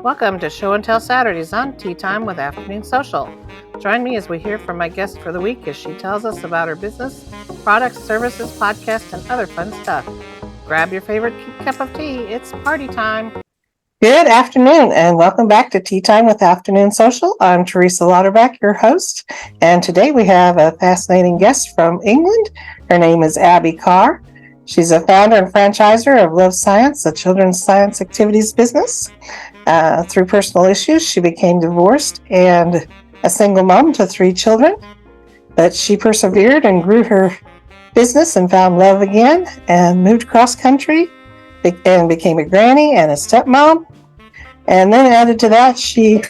Welcome to Show and Tell Saturdays on Tea Time with Afternoon Social. Join me as we hear from my guest for the week as she tells us about her business, products, services, podcasts, and other fun stuff. Grab your favorite cup of tea. It's party time. Good afternoon and welcome back to Tea Time with Afternoon Social. I'm Teresa Lauterbach, your host, and today we have a fascinating guest from England. Her name is Abbie Carr. She's a founder and franchisor of LoveScience, a children's science activities business. Through personal issues, she became divorced and a single mom to 3 children. But she persevered and grew her business and found love again and moved cross country and became a granny and a stepmom. And then added to that, she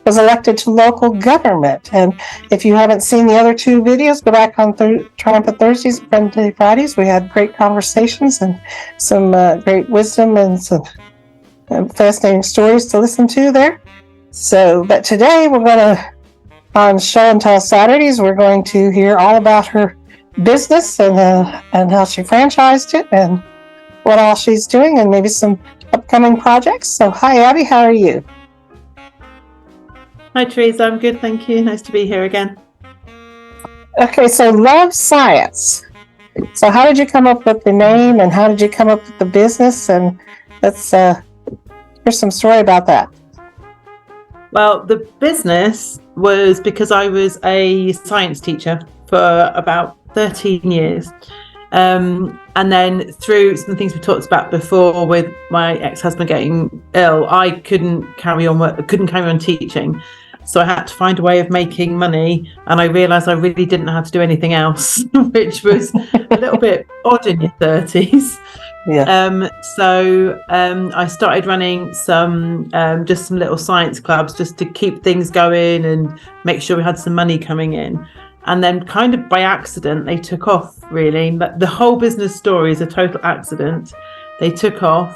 was elected to local government. And if you haven't seen the other 2 videos, go back on Triumphant Thursdays and Friendly Fridays. We had great conversations and some great wisdom and some fascinating stories to listen to there. But today we're going to, on Show and Tell Saturdays, we're going to hear all about her business and how she franchised it and what all she's doing and maybe some upcoming projects. So hi, Abbie, how are you? Hi, Teresa. I'm good, thank you. Nice to be here again. Okay, so LoveScience. So how did you come up with the name and how did you come up with the business? And let's hear some story about that. Well, the business was because I was a science teacher for about 13 years. And then through some things we talked about before with my ex-husband getting ill, I couldn't carry on teaching. So I had to find a way of making money, and I realised I really didn't know how to do anything else, which was a little bit odd in your 30s. Yeah. So I started running some little science clubs just to keep things going and make sure we had some money coming in. And then kind of by accident, they took off, really. But the whole business story is a total accident. They took off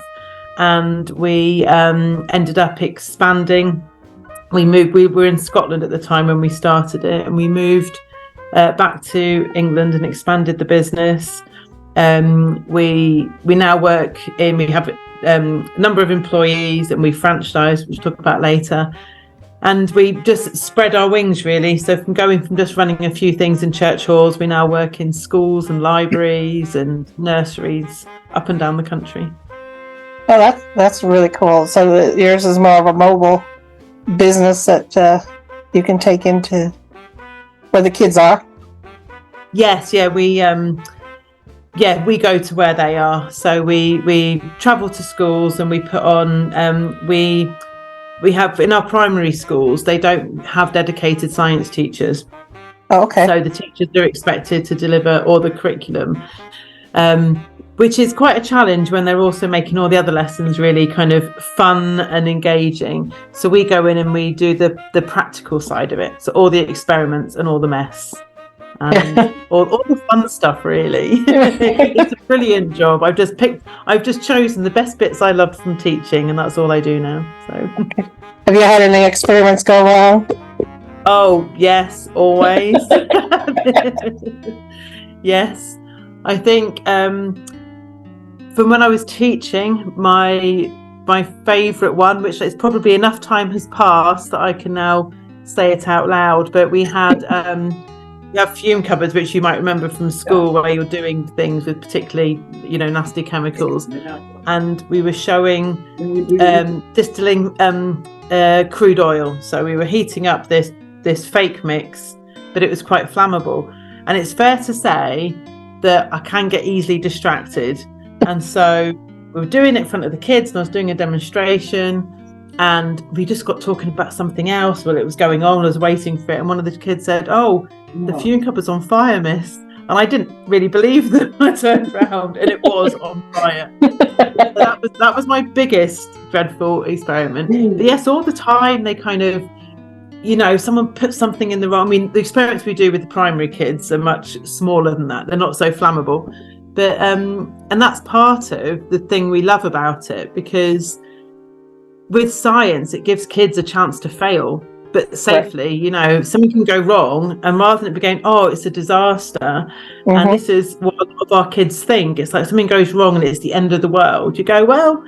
and we ended up expanding. We were in Scotland at the time when we started it, and we moved back to England and expanded the business. We now work in, we have a number of employees and we franchise, which we'll talk about later. And we just spread our wings, really. So from just running a few things in church halls, we now work in schools and libraries and nurseries up and down the country. Well, that's really cool. So yours is more of a mobile business that you can take into where the kids are. Yes, yeah, we go to where they are. So we travel to schools and we put on we have in our primary schools, they don't have dedicated science teachers. Oh, okay. So the teachers are expected to deliver all the curriculum, which is quite a challenge when they're also making all the other lessons really kind of fun and engaging. So we go in and we do the practical side of it. So all the experiments and all the mess. And all the fun stuff, really. It's a brilliant job. I've just chosen the best bits I loved from teaching, and that's all I do now. So have you had any experiments go wrong? Oh yes, always. Yes, I think from when I was teaching, my favorite one, which is probably enough time has passed that I can now say it out loud, but we had we have fume cupboards, which you might remember from school, where you're doing things with particularly, nasty chemicals. And we were showing distilling crude oil. So we were heating up this fake mix, but it was quite flammable. And it's fair to say that I can get easily distracted. And so we were doing it in front of the kids, and I was doing a demonstration. And we just got talking about something else while it was going on. I was waiting for it, and one of the kids said, "Oh, the fume cupboard's on fire, miss." And I didn't really believe them. I turned around and it was on fire. That was my biggest dreadful experiment. But yes, all the time they kind of, someone puts something in the wrong. I mean, the experiments we do with the primary kids are much smaller than that. They're not so flammable. But and that's part of the thing we love about it, because with science, it gives kids a chance to fail, but safely. Something can go wrong, and rather than it be going, oh, it's a disaster, and this is what a lot of our kids think, it's like something goes wrong and it's the end of the world. You go, well,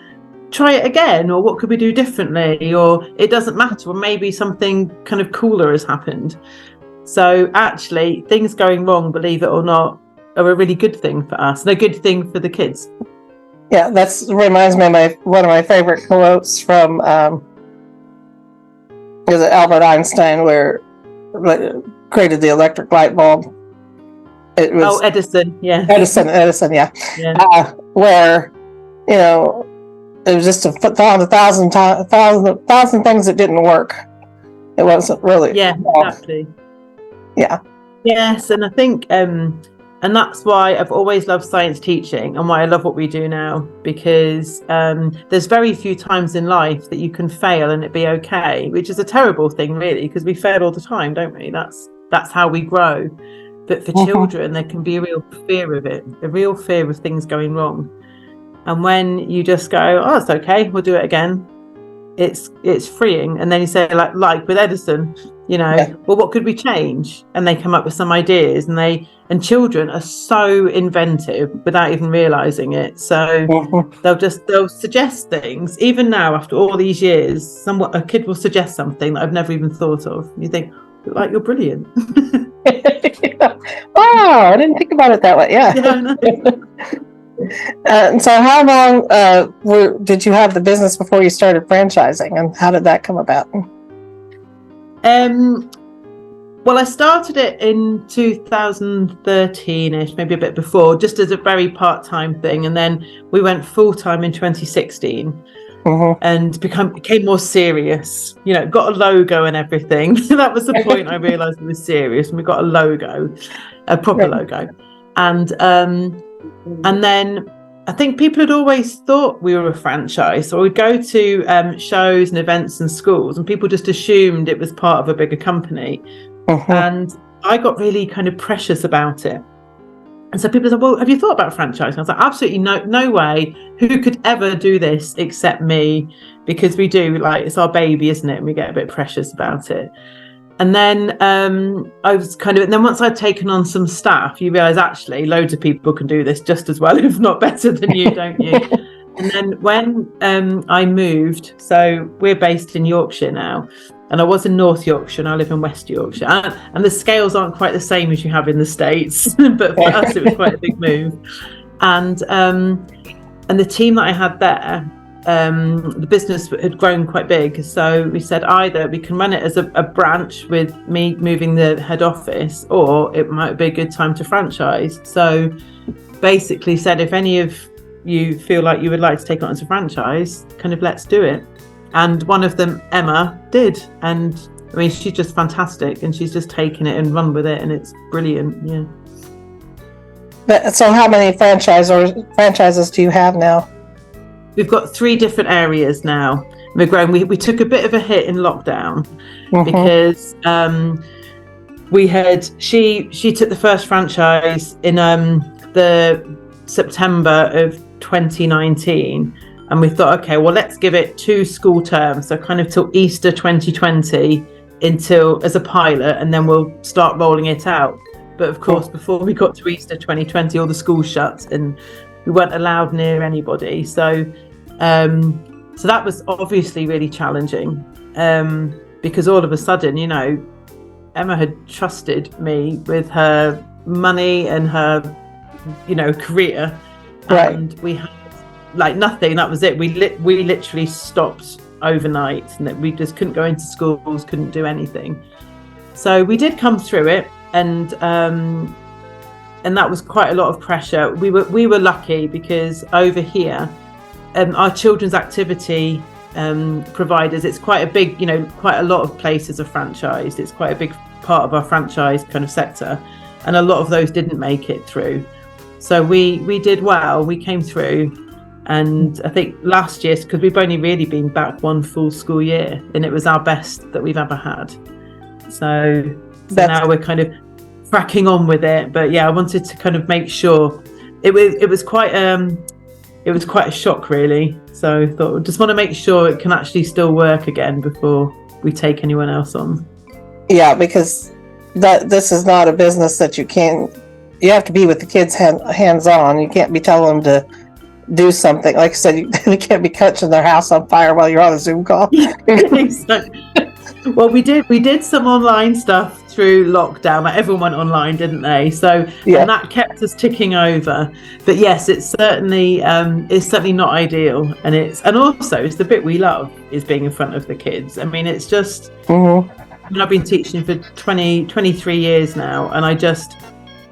try it again, or what could we do differently, or it doesn't matter, or maybe something kind of cooler has happened. So actually, things going wrong, believe it or not, are a really good thing for us and a good thing for the kids. Yeah, that reminds me of one of my favorite quotes from is it Albert Einstein, where created the electric light bulb. It was Edison, yeah. Edison, yeah. Where, you know, it was just a thousand things that didn't work. It wasn't really. Yeah, exactly. Yeah. Yes, and I think, and that's why I've always loved science teaching, and why I love what we do now, because there's very few times in life that you can fail and it be okay, which is a terrible thing, really, because we fail all the time, don't we? That's how we grow. But for children, there can be a real fear of it, a real fear of things going wrong. And when you just go, oh, it's okay, we'll do it again, it's freeing. And then you say, like with Edison, you know, well, what could we change? And they come up with some ideas, and children are so inventive without even realizing it. So they'll suggest things. Even now, after all these years, a kid will suggest something that I've never even thought of. You think, like, you're brilliant. Wow, I didn't think about it that way. Yeah. And so how long did you have the business before you started franchising, and how did that come about? Well, I started it in 2013-ish, maybe a bit before, just as a very part-time thing. And then we went full-time in 2016 and became more serious, you know, got a logo and everything. That was the point I realized it was serious, and we got a logo, a proper logo. And then I think people had always thought we were a franchise. So we'd go to shows and events and schools, and people just assumed it was part of a bigger company. And I got really kind of precious about it. And so people said, well, have you thought about franchising? I was like, absolutely no way. Who could ever do this except me? Because we do, like, it's our baby, isn't it? And we get a bit precious about it. And then I was and then once I'd taken on some staff, you realise actually loads of people can do this just as well, if not better than you, don't you? And then when I moved, so we're based in Yorkshire now, and I was in North Yorkshire, and I live in West Yorkshire, and the scales aren't quite the same as you have in the States, but for us it was quite a big move. And the team that I had there, the business had grown quite big, so we said either we can run it as a branch with me moving the head office, or it might be a good time to franchise. So basically said, if any of you feel like you would like to take it on as a franchise, kind of let's do it. And one of them, Emma, did, and I mean, she's just fantastic, and she's just taken it and run with it, and it's brilliant. So how many franchises do you have now? We've got 3 different areas now. We're growing. We took a bit of a hit in lockdown because she took the first franchise in the September of 2019, and we thought, okay, well, let's give it 2 school terms, so kind of till Easter 2020 as a pilot, and then we'll start rolling it out. But of course, before we got to Easter 2020, all the schools shut and we weren't allowed near anybody. So that was obviously really challenging, because all of a sudden, you know, Emma had trusted me with her money and her, you know, career, and we had like nothing. That was it. We literally stopped overnight, and that we just couldn't go into schools, couldn't do anything. So we did come through it, and that was quite a lot of pressure. We were lucky because over here, our children's activity providers, it's quite a big, you know, quite a lot of places are franchised. It's quite a big part of our franchise kind of sector, and a lot of those didn't make it through. So we did well. We came through, and I think last year, because we've only really been back 1 full school year, and it was our best that we've ever had. So now we're kind of cracking on with it. But yeah, I wanted to kind of make sure it was quite a shock, really. So I thought, just want to make sure it can actually still work again before we take anyone else on. Yeah, because this is not a business that you have to be with the kids hands on. You can't be telling them to do something. Like I said, they can't be catching their house on fire while you're on a Zoom call. Exactly. Well, we did some online stuff through lockdown. Like everyone went online, didn't they? So and that kept us ticking over. But yes, it's certainly not ideal, and also it's the bit we love is being in front of the kids. I mean, it's just. I've been teaching for 23 years now, and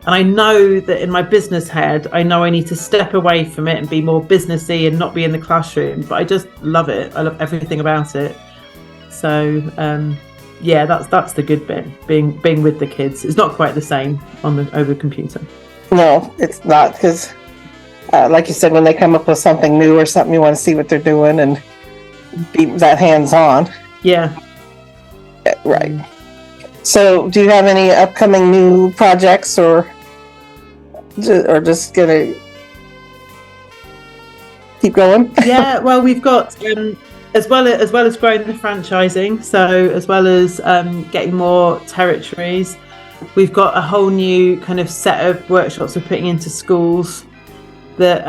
I know that in my business head, I know I need to step away from it and be more businessy and not be in the classroom. But I just love it. I love everything about it. So that's the good bit. Being with the kids. It's not quite the same over the computer. No, it's not, because like you said, when they come up with something new or something, you want to see what they're doing and be that hands-on. Yeah. Right. So, do you have any upcoming new projects, or just gonna keep going? Yeah. Well, we've got. As well as growing the franchising, so as well as getting more territories, we've got a whole new kind of set of workshops we're putting into schools that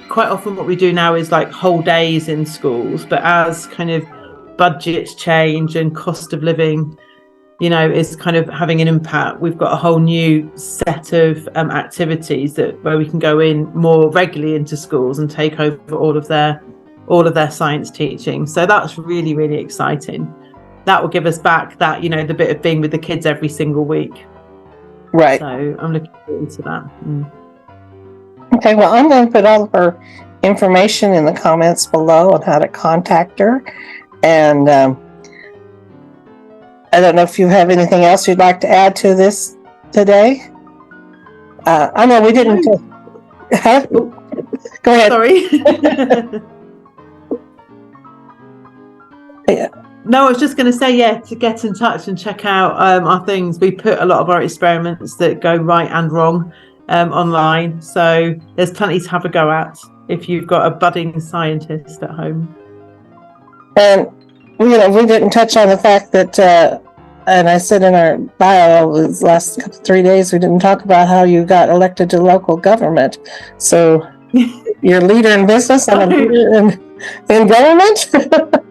quite often what we do now is like whole days in schools, but as kind of budgets change and cost of living, is kind of having an impact, we've got a whole new set of activities where we can go in more regularly into schools and take over all of their science teaching. So that's really, really exciting. That will give us back that, the bit of being with the kids every single week. Right. So I'm looking forward to that. Okay, well, I'm going to put all of her information in the comments below on how to contact her. And I don't know if you have anything else you'd like to add to this today. I know we didn't. Go ahead. Sorry. Yeah. No, I was just going to say, to get in touch and check out our things. We put a lot of our experiments that go right and wrong online. So there's plenty to have a go at if you've got a budding scientist at home. And, we didn't touch on the fact that, and I said in our bio these last 3 days, we didn't talk about how you got elected to local government. So you're a leader in business and a leader in government?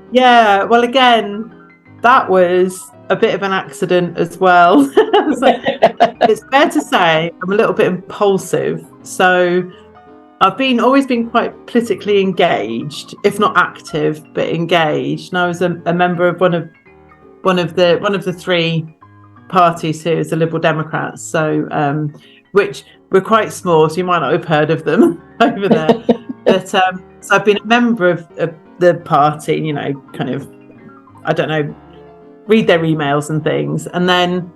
Yeah, well, again, that was a bit of an accident as well. So it's fair to say I'm a little bit impulsive. So I've always been quite politically engaged, if not active, but engaged. And I was a member of one of the three parties here, is the Liberal Democrats. So which were quite small, so you might not have heard of them over there. But so I've been a member of the party, kind of, I don't know, read their emails and things. And then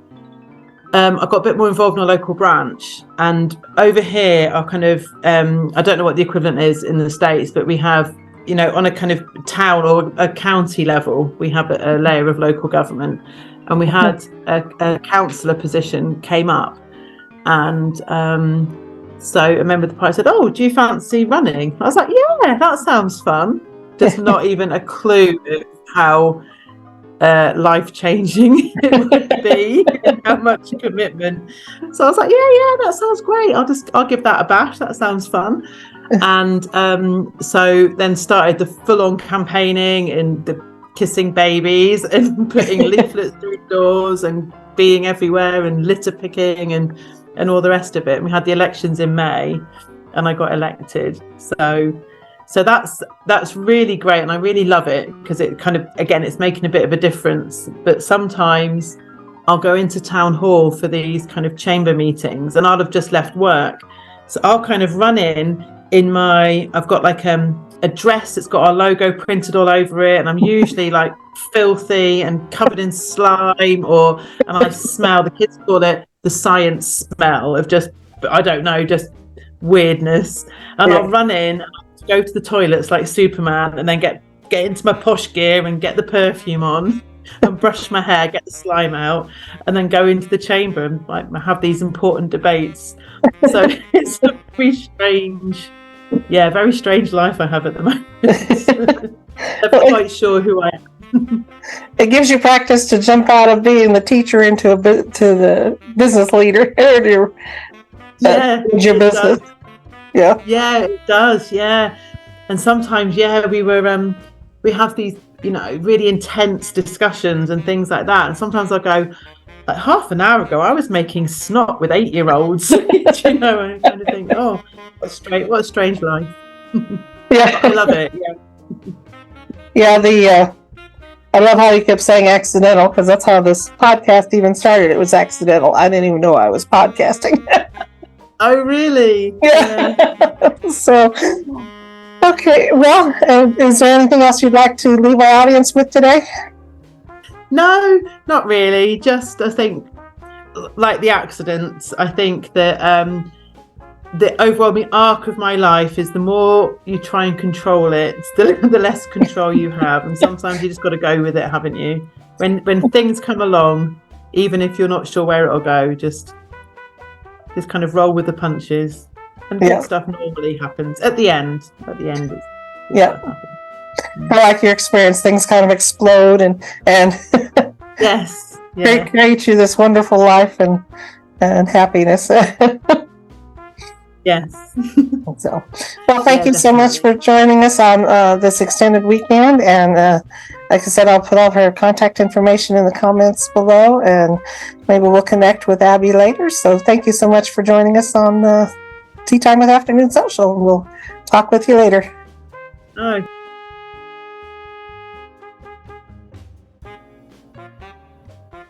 I got a bit more involved in a local branch. And over here are kind of, I don't know what the equivalent is in the States, but we have, on a kind of town or a county level, we have a layer of local government. And we had a councillor position came up. And so a member of the party said, "Oh, do you fancy running?" I was like, "Yeah, that sounds fun." Just not even a clue of how life-changing it would be, and how much commitment. So I was like, yeah, that sounds great. I'll give that a bash. That sounds fun. And so then started the full-on campaigning and the kissing babies and putting leaflets through doors and being everywhere and litter picking and all the rest of it. And we had the elections in May, and I got elected. So that's really great, and I really love it because it kind of, again, it's making a bit of a difference. But sometimes I'll go into town hall for these kind of chamber meetings, and I'll have just left work, so I'll kind of run in my, I've got like a dress that's got our logo printed all over it, and I'm usually like filthy and covered in slime, and I smell, the kids call it the science smell of just, I don't know, just weirdness. And I'll run in, go to the toilets like Superman, and then get into my posh gear and get the perfume on and brush my hair, get the slime out, and then go into the chamber and like have these important debates. So it's a very strange life I have at the moment. I'm not quite sure who I am. It gives you practice to jump out of being the teacher into to the business leader. Your business. Does. Yeah. Yeah, it does. Yeah. And sometimes, we have these, really intense discussions and things like that. And sometimes I'll go, like half an hour ago, I was making snot with 8-year-olds, and I kind of think, oh, what a strange life. Yeah. But I love it. Yeah. Yeah. I love how you kept saying accidental, because that's how this podcast even started. It was accidental. I didn't even know I was podcasting. Oh, really? Yeah. So, okay. Well, is there anything else you'd like to leave our audience with today? No, not really. Just, I think, like the accidents, I think that the overwhelming arc of my life is the more you try and control it, the less control you have. And sometimes you just got to go with it, haven't you? When things come along, even if you're not sure where it'll go, just kind of roll with the punches. And good stuff normally happens at the end. Yeah. I like your experience. Things kind of explode and yes, create you this wonderful life and happiness. Yes. So, well, thank you so much for joining us on this extended weekend. And like I said, I'll put all her contact information in the comments below, and maybe we'll connect with Abbie later. So thank you so much for joining us on Tea Time with Afternoon Social. We'll talk with you later. Oh.